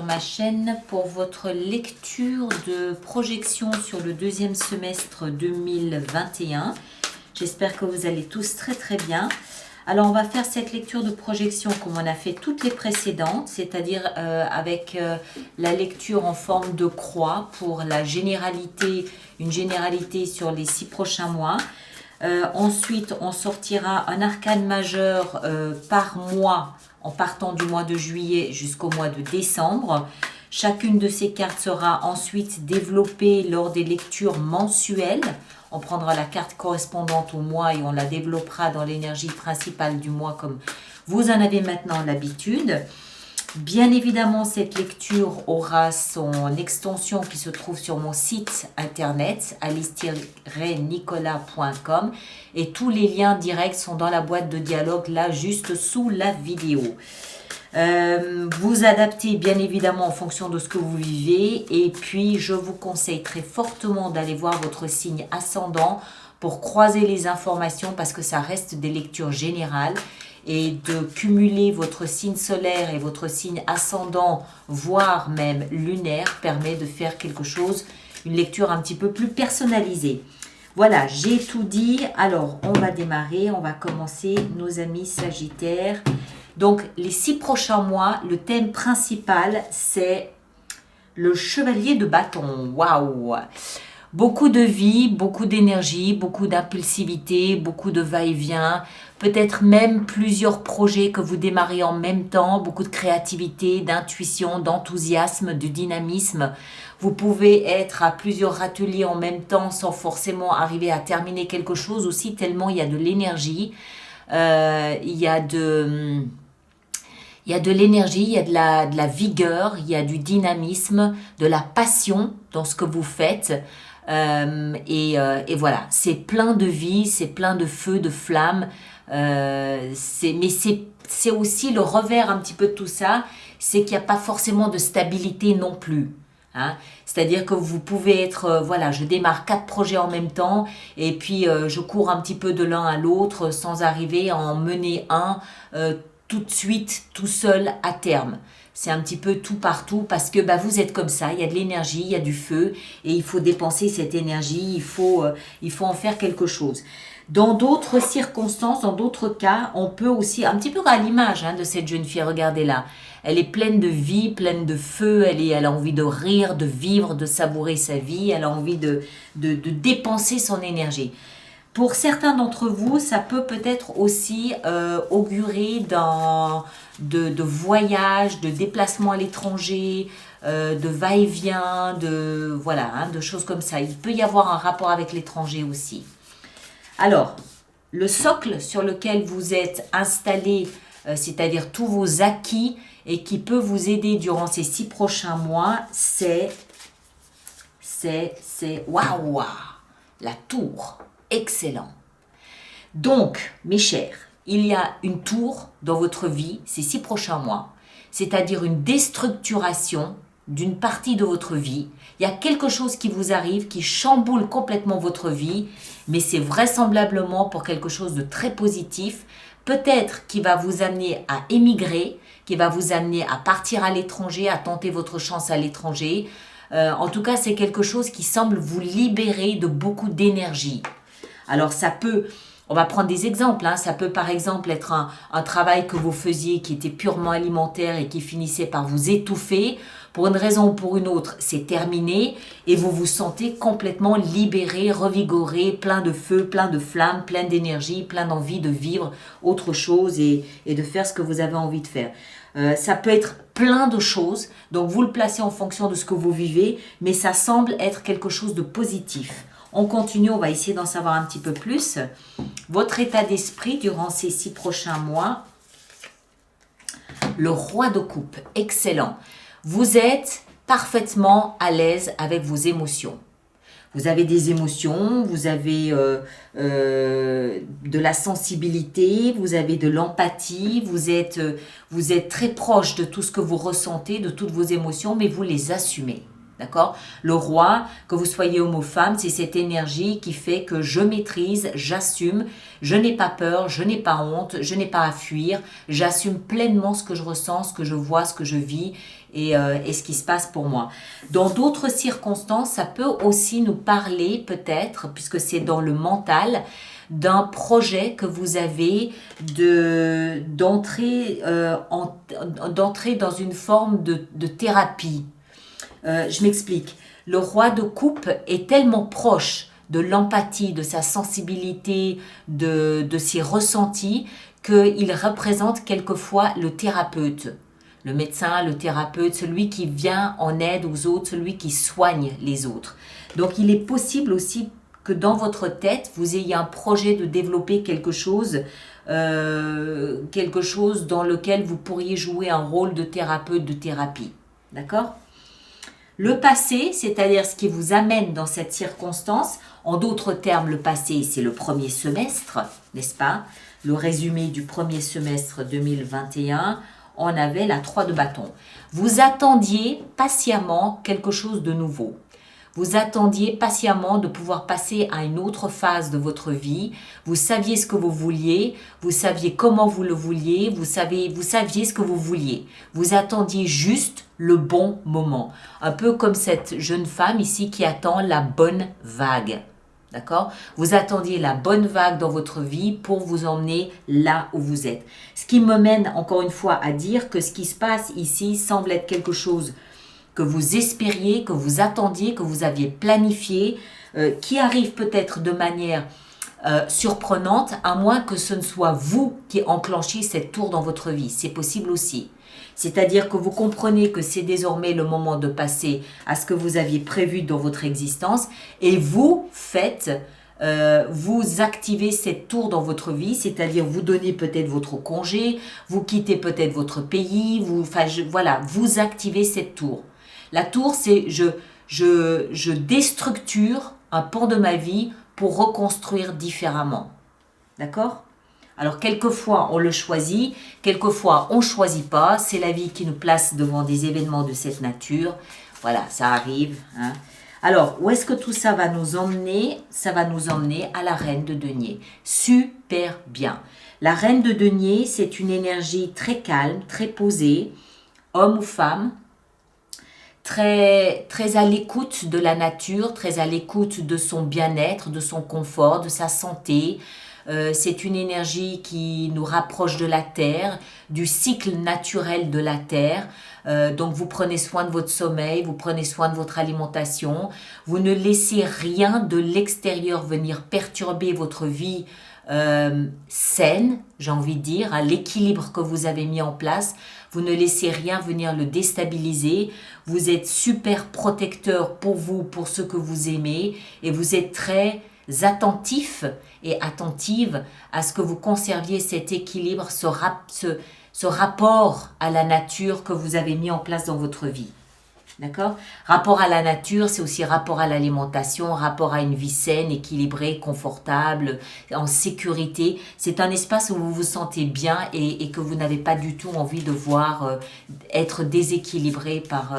sur ma chaîne pour votre lecture de projection sur le deuxième semestre 2021. J'espère que vous allez tous très très bien. Alors on va faire cette lecture de projection comme on a fait toutes les précédentes, c'est-à-dire avec la lecture en forme de croix pour la généralité, une généralité sur les 6 prochains mois. Ensuite, on sortira un arcane majeur par mois en partant du mois de juillet jusqu'au mois de décembre. Chacune de ces cartes sera ensuite développée lors des lectures mensuelles. On prendra la carte correspondante au mois et on la développera dans l'énergie principale du mois comme vous en avez maintenant l'habitude. Bien évidemment, cette lecture aura son extension qui se trouve sur mon site internet alice-nicolas.com et tous les liens directs sont dans la boîte de dialogue là juste sous la vidéo. Vous adaptez bien évidemment en fonction de ce que vous vivez et puis je vous conseille très fortement d'aller voir votre signe ascendant pour croiser les informations parce que ça reste des lectures générales et de cumuler votre signe solaire et votre signe ascendant, voire même lunaire, permet de faire quelque chose, une lecture un petit peu plus personnalisée. Voilà, j'ai tout dit. Alors, on va démarrer, on va commencer, nos amis Sagittaires. Donc, les 6 prochains mois, le thème principal, c'est le chevalier de bâton. Waouh! Beaucoup de vie, beaucoup d'énergie, beaucoup d'impulsivité, beaucoup de va-et-vient, peut-être même plusieurs projets que vous démarrez en même temps, beaucoup de créativité, d'intuition, d'enthousiasme, de dynamisme. Vous pouvez être à plusieurs ateliers en même temps sans forcément arriver à terminer quelque chose aussi, tellement il y a de l'énergie, il y a de l'énergie, il y a de la vigueur, il y a du dynamisme, de la passion dans ce que vous faites. Et voilà, c'est plein de vie, c'est plein de feu, de flamme. Mais c'est aussi le revers un petit peu de tout ça, c'est qu'il n'y a pas forcément de stabilité non plus. Hein? C'est-à-dire que vous pouvez être, voilà, je démarre 4 projets en même temps et puis je cours un petit peu de l'un à l'autre sans arriver à en mener un tout de suite, tout seul à terme. C'est un petit peu tout partout parce que vous êtes comme ça, il y a de l'énergie, il y a du feu et il faut dépenser cette énergie, il faut en faire quelque chose. Dans d'autres circonstances, dans d'autres cas, on peut aussi, un petit peu à l'image de cette jeune fille, regardez là, elle est pleine de vie, pleine de feu, elle a envie de rire, de vivre, de savourer sa vie, elle a envie de dépenser son énergie. Pour certains d'entre vous, ça peut peut-être aussi augurer de voyages, de déplacements à l'étranger, de va-et-vient, de choses comme ça. Il peut y avoir un rapport avec l'étranger aussi. Alors, le socle sur lequel vous êtes installé, c'est-à-dire tous vos acquis et qui peut vous aider durant ces 6 prochains mois, c'est waouh, la tour. Excellent. Donc, mes chers, il y a une tour dans votre vie ces 6 prochains mois, c'est-à-dire une déstructuration d'une partie de votre vie. Il y a quelque chose qui vous arrive, qui chamboule complètement votre vie, mais c'est vraisemblablement pour quelque chose de très positif, peut-être qui va vous amener à émigrer, qui va vous amener à partir à l'étranger, à tenter votre chance à l'étranger. En tout cas, c'est quelque chose qui semble vous libérer de beaucoup d'énergie. Alors ça peut, on va prendre des exemples, ça peut par exemple être un travail que vous faisiez qui était purement alimentaire et qui finissait par vous étouffer. Pour une raison ou pour une autre, c'est terminé et vous vous sentez complètement libéré, revigoré, plein de feu, plein de flammes, plein d'énergie, plein d'envie de vivre autre chose et de faire ce que vous avez envie de faire. Ça peut être plein de choses, donc vous le placez en fonction de ce que vous vivez, mais ça semble être quelque chose de positif. On continue, on va essayer d'en savoir un petit peu plus. Votre état d'esprit durant ces 6 prochains mois. Le roi de coupe, excellent. Vous êtes parfaitement à l'aise avec vos émotions. Vous avez des émotions, vous avez de la sensibilité, vous avez de l'empathie, vous êtes très proche de tout ce que vous ressentez, de toutes vos émotions, mais vous les assumez. D'accord? Le roi, que vous soyez homme ou femme, c'est cette énergie qui fait que je maîtrise, j'assume, je n'ai pas peur, je n'ai pas honte, je n'ai pas à fuir, j'assume pleinement ce que je ressens, ce que je vois, ce que je vis et ce qui se passe pour moi. Dans d'autres circonstances, ça peut aussi nous parler peut-être, puisque c'est dans le mental, d'un projet que vous avez d'entrer dans une forme de thérapie. Je m'explique. Le roi de coupe est tellement proche de l'empathie, de sa sensibilité, de ses ressentis, qu'il représente quelquefois le thérapeute. Le médecin, le thérapeute, celui qui vient en aide aux autres, celui qui soigne les autres. Donc il est possible aussi que dans votre tête, vous ayez un projet de développer quelque chose dans lequel vous pourriez jouer un rôle de thérapeute, de thérapie. D'accord ? Le passé, c'est-à-dire ce qui vous amène dans cette circonstance, en d'autres termes, le passé, c'est le premier semestre, n'est-ce pas? Le résumé du premier semestre 2021, on avait la 3 de bâton. Vous attendiez patiemment quelque chose de nouveau. Vous attendiez patiemment de pouvoir passer à une autre phase de votre vie. Vous saviez ce que vous vouliez, vous saviez comment vous le vouliez, vous saviez ce que vous vouliez. Vous attendiez juste le bon moment. Un peu comme cette jeune femme ici qui attend la bonne vague. D'accord? Vous attendiez la bonne vague dans votre vie pour vous emmener là où vous êtes. Ce qui me mène encore une fois à dire que ce qui se passe ici semble être quelque chose que vous espériez, que vous attendiez, que vous aviez planifié, qui arrive peut-être de manière surprenante, à moins que ce ne soit vous qui enclenchiez cette tour dans votre vie. C'est possible aussi. C'est-à-dire que vous comprenez que c'est désormais le moment de passer à ce que vous aviez prévu dans votre existence et vous activez cette tour dans votre vie, c'est-à-dire vous donnez peut-être votre congé, vous quittez peut-être votre pays, vous activez cette tour. La tour, c'est je déstructure un pan de ma vie pour reconstruire différemment. D'accord ? Alors, quelquefois, on le choisit, quelquefois, on ne choisit pas. C'est la vie qui nous place devant des événements de cette nature. Voilà, ça arrive. Hein. Alors, où est-ce que tout ça va nous emmener? Ça va nous emmener à la reine de denier. Super bien. La reine de denier, c'est une énergie très calme, très posée, homme ou femme, très, très à l'écoute de la nature, très à l'écoute de son bien-être, de son confort, de sa santé. C'est une énergie qui nous rapproche de la terre, du cycle naturel de la terre. Donc vous prenez soin de votre sommeil, vous prenez soin de votre alimentation. Vous ne laissez rien de l'extérieur venir perturber votre vie saine, j'ai envie de dire, à l'équilibre que vous avez mis en place. Vous ne laissez rien venir le déstabiliser. Vous êtes super protecteur pour vous, pour ce que vous aimez. Et vous êtes très attentif et attentive à ce que vous conserviez cet équilibre, ce rapport à la nature que vous avez mis en place dans votre vie. D'accord? Rapport à la nature, c'est aussi rapport à l'alimentation, rapport à une vie saine, équilibrée, confortable, en sécurité. C'est un espace où vous vous sentez bien et que vous n'avez pas du tout envie de voir être déséquilibré par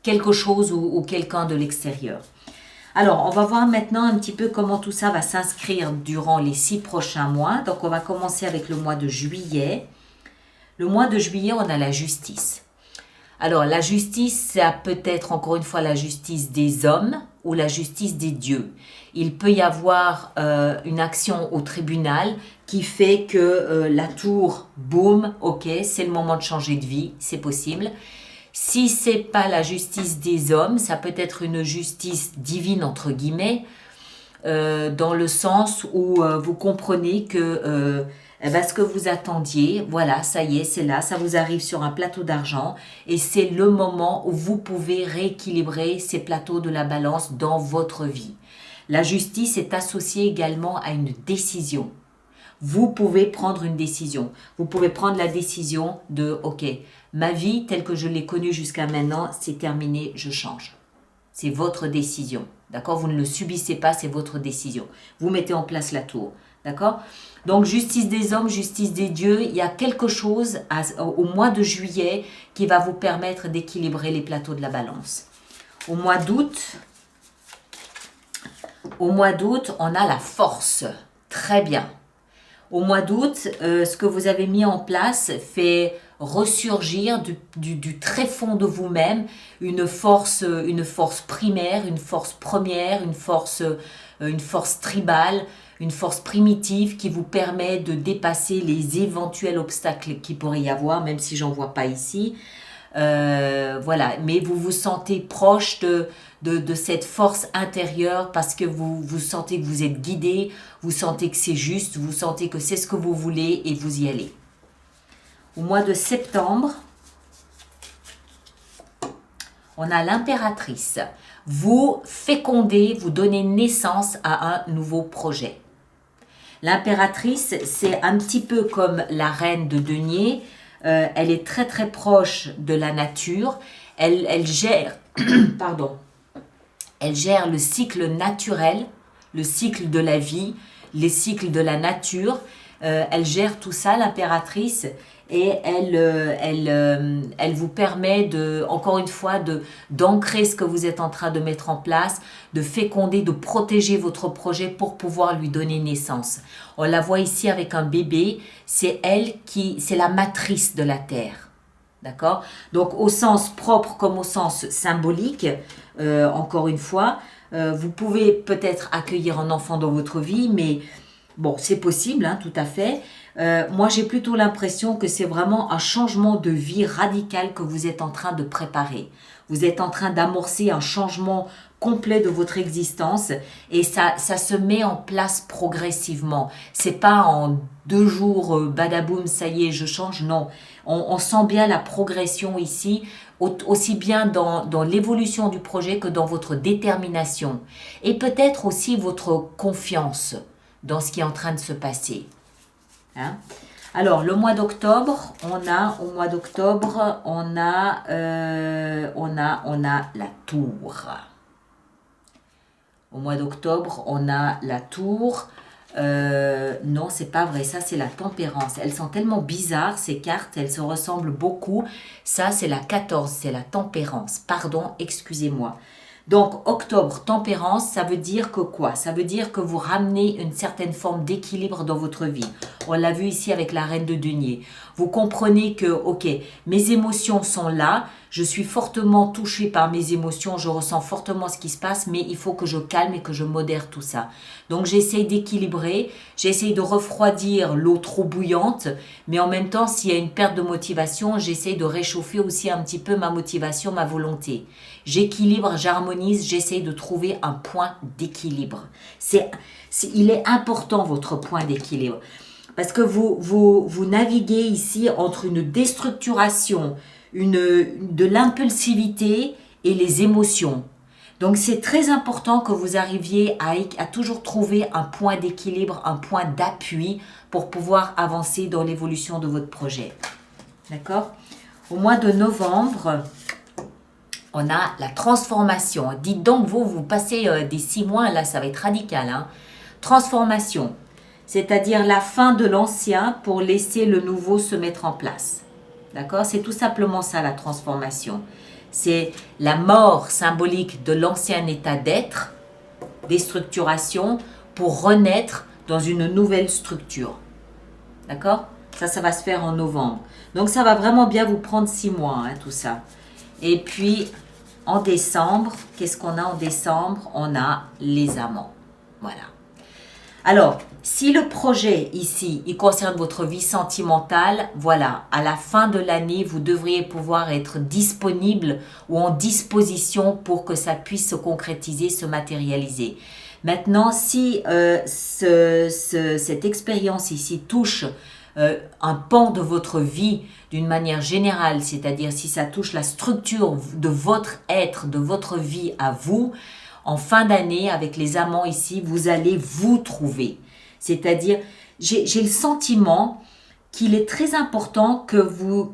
quelque chose ou quelqu'un de l'extérieur. Alors, on va voir maintenant un petit peu comment tout ça va s'inscrire durant les 6 prochains mois. Donc, on va commencer avec le mois de juillet. Le mois de juillet, on a la justice. Alors, la justice, ça peut être encore une fois la justice des hommes ou la justice des dieux. Il peut y avoir une action au tribunal qui fait que la tour, boum, ok, c'est le moment de changer de vie, c'est possible. Si c'est pas la justice des hommes, ça peut être une justice divine entre guillemets, dans le sens où vous comprenez que ce que vous attendiez, voilà, ça y est, c'est là, ça vous arrive sur un plateau d'argent et c'est le moment où vous pouvez rééquilibrer ces plateaux de la balance dans votre vie. La justice est associée également à une décision. Vous pouvez prendre une décision. Vous pouvez prendre la décision de « Ok, ma vie telle que je l'ai connue jusqu'à maintenant, c'est terminé, je change. » C'est votre décision. D'accord? Vous ne le subissez pas, c'est votre décision. Vous mettez en place la tour. D'accord? Donc, justice des hommes, justice des dieux, il y a quelque chose au mois de juillet qui va vous permettre d'équilibrer les plateaux de la balance. Au mois d'août, on a la force. Très bien. Au mois d'août, ce que vous avez mis en place fait ressurgir du très fond de vous-même une force primaire, une force première, une force tribale, une force primitive qui vous permet de dépasser les éventuels obstacles qu'il pourrait y avoir, même si j'en vois pas ici. Voilà, mais vous vous sentez proche de cette force intérieure parce que vous sentez que vous êtes guidé, vous sentez que c'est juste, vous sentez que c'est ce que vous voulez et vous y allez. Au mois de septembre, on a l'impératrice. Vous fécondez, vous donnez naissance à un nouveau projet. L'impératrice, c'est un petit peu comme la reine de denier. Elle est très très proche de la nature. Elle gère, pardon, elle gère le cycle naturel, le cycle de la vie, les cycles de la nature. Elle gère tout ça, l'impératrice, et elle vous permet encore une fois d'ancrer ce que vous êtes en train de mettre en place, de féconder, de protéger votre projet pour pouvoir lui donner naissance. On la voit ici avec un bébé, c'est la matrice de la terre. D'accord? Donc au sens propre comme au sens symbolique, encore une fois, vous pouvez peut-être accueillir un enfant dans votre vie, mais bon, c'est possible, hein, tout à fait. Moi, j'ai plutôt l'impression que c'est vraiment un changement de vie radical que vous êtes en train de préparer. Vous êtes en train d'amorcer un changement complet de votre existence et ça se met en place progressivement. C'est pas en 2 jours, badaboum, ça y est, je change. Non, on sent bien la progression ici, aussi bien dans l'évolution du projet que dans votre détermination et peut-être aussi votre confiance dans ce qui est en train de se passer. Hein? Alors, le mois d'octobre, on a la tour. Au mois d'octobre, on a la tour. Non, c'est pas vrai. Ça, c'est la tempérance. Elles sont tellement bizarres, ces cartes. Elles se ressemblent beaucoup. Ça, c'est la 14. C'est la tempérance. Pardon, excusez-moi. Donc, octobre, tempérance, ça veut dire que quoi? Ça veut dire que vous ramenez une certaine forme d'équilibre dans votre vie. On l'a vu ici avec la reine de denier. Vous comprenez que, ok, mes émotions sont là, je suis fortement touchée par mes émotions, je ressens fortement ce qui se passe, mais il faut que je calme et que je modère tout ça. Donc, j'essaye d'équilibrer, j'essaye de refroidir l'eau trop bouillante, mais en même temps, s'il y a une perte de motivation, j'essaye de réchauffer aussi un petit peu ma motivation, ma volonté. J'équilibre, j'harmonise, j'essaye de trouver un point d'équilibre. Il est important votre point d'équilibre parce que vous naviguez ici entre une déstructuration, de l'impulsivité et les émotions. Donc c'est très important que vous arriviez à toujours trouver un point d'équilibre, un point d'appui pour pouvoir avancer dans l'évolution de votre projet. D'accord? Au mois de novembre, on a la transformation. Dites donc, vous passez des 6 mois, là, ça va être radical. Hein? Transformation, c'est-à-dire la fin de l'ancien pour laisser le nouveau se mettre en place. D'accord? C'est tout simplement ça, la transformation. C'est la mort symbolique de l'ancien état d'être, déstructuration, pour renaître dans une nouvelle structure. D'accord? Ça va se faire en novembre. Donc, ça va vraiment bien vous prendre 6 mois, hein, tout ça. Et puis, en décembre, qu'est-ce qu'on a en décembre? On a les amants. Voilà. Alors, si le projet ici, il concerne votre vie sentimentale, voilà, à la fin de l'année, vous devriez pouvoir être disponible ou en disposition pour que ça puisse se concrétiser, se matérialiser. Maintenant, si cette expérience ici touche un pan de votre vie d'une manière générale, c'est-à-dire si ça touche la structure de votre être, de votre vie à vous, en fin d'année, avec les amants ici, vous allez vous trouver. C'est-à-dire, j'ai le sentiment qu'il est très important que vous,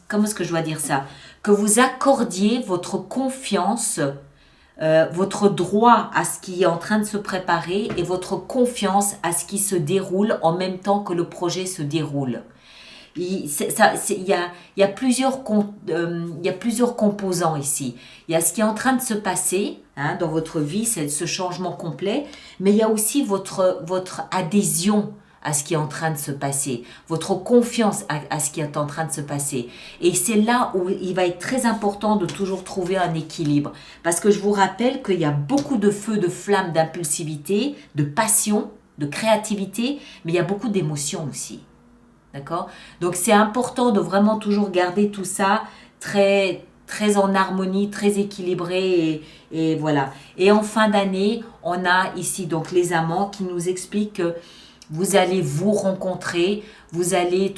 comment est-ce que je dois dire ça? Que vous accordiez votre confiance, votre droit à ce qui est en train de se préparer et votre confiance à ce qui se déroule en même temps que le projet se déroule. Il y a plusieurs composants ici. Il y a ce qui est en train de se passer hein, dans votre vie, c'est ce changement complet, mais il y a aussi votre adhésion à ce qui est en train de se passer, votre confiance à ce qui est en train de se passer. Et c'est là où il va être très important de toujours trouver un équilibre. Parce que je vous rappelle qu'il y a beaucoup de feu, de flamme, d'impulsivité, de passion, de créativité, mais il y a beaucoup d'émotions aussi. D'accord? Donc c'est important de vraiment toujours garder tout ça très, très en harmonie, très équilibré et voilà. Et en fin d'année, on a ici donc les amants qui nous expliquent que vous allez vous rencontrer, vous allez,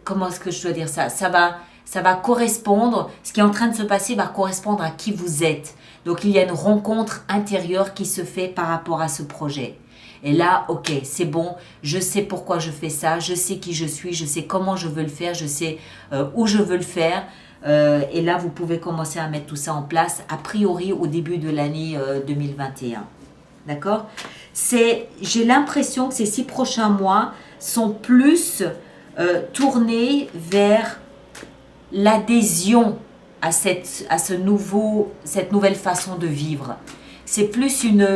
comment est-ce que je dois dire ça? Ça va correspondre, ce qui est en train de se passer va correspondre à qui vous êtes. Donc il y a une rencontre intérieure qui se fait par rapport à ce projet. Et là, ok, c'est bon, je sais pourquoi je fais ça, je sais qui je suis, je sais comment je veux le faire, je sais où je veux le faire. Et là, vous pouvez commencer à mettre tout ça en place, a priori au début de l'année 2021. D'accord? J'ai l'impression que ces 6 prochains mois sont plus tournés vers l'adhésion à cette nouvelle façon de vivre. C'est plus une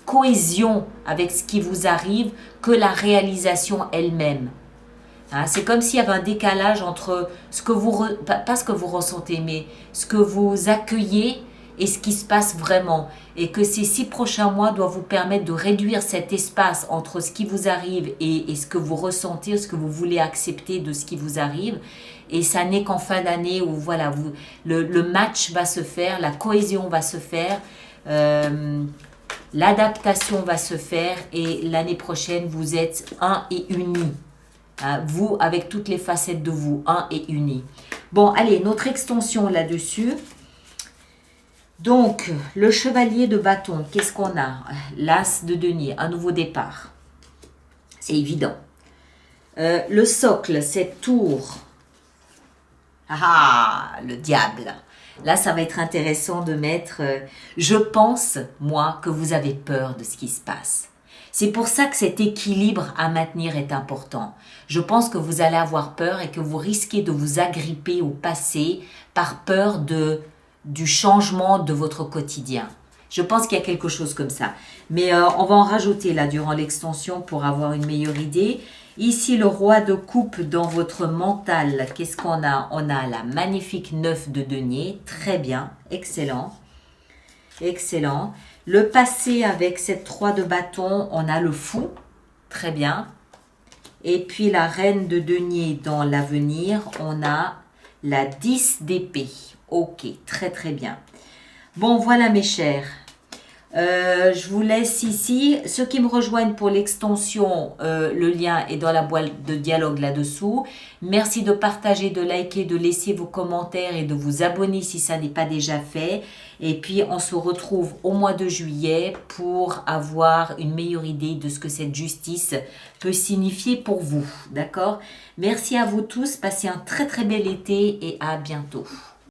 cohésion avec ce qui vous arrive que la réalisation elle-même. Hein, c'est comme s'il y avait un décalage entre ce que pas ce que vous ressentez, mais ce que vous accueillez et ce qui se passe vraiment. Et que ces 6 prochains mois doivent vous permettre de réduire cet espace entre ce qui vous arrive et ce que vous ressentez, ce que vous voulez accepter de ce qui vous arrive. Et ça n'est qu'en fin d'année où voilà, le match va se faire, la cohésion va se faire, l'adaptation va se faire et l'année prochaine, vous êtes un et unis. Hein, vous, avec toutes les facettes de vous, un et unis. Bon, allez, notre extension là-dessus. Donc, le chevalier de bâton, qu'est-ce qu'on a? L'as de denier, un nouveau départ. C'est évident. Le socle, cette tour. Ah, le diable. Là, ça va être intéressant de mettre... je pense, moi, que vous avez peur de ce qui se passe. C'est pour ça que cet équilibre à maintenir est important. Je pense que vous allez avoir peur et que vous risquez de vous agripper au passé par peur du changement de votre quotidien. Je pense qu'il y a quelque chose comme ça. Mais on va en rajouter là durant l'extension pour avoir une meilleure idée. Ici, le roi de coupe dans votre mental. Qu'est-ce qu'on a? On a la magnifique 9 de denier. Très bien. Excellent. Excellent. Le passé avec cette 3 de bâton, on a le fou. Très bien. Et puis la reine de denier dans l'avenir, on a la 10 d'épée. Ok, très très bien. Bon, voilà mes chers. Je vous laisse ici. Ceux qui me rejoignent pour l'extension, le lien est dans la boîte de dialogue là-dessous. Merci de partager, de liker, de laisser vos commentaires et de vous abonner si ça n'est pas déjà fait. Et puis, on se retrouve au mois de juillet pour avoir une meilleure idée de ce que cette justice peut signifier pour vous. D'accord? Merci à vous tous. Passez un très très bel été et à bientôt.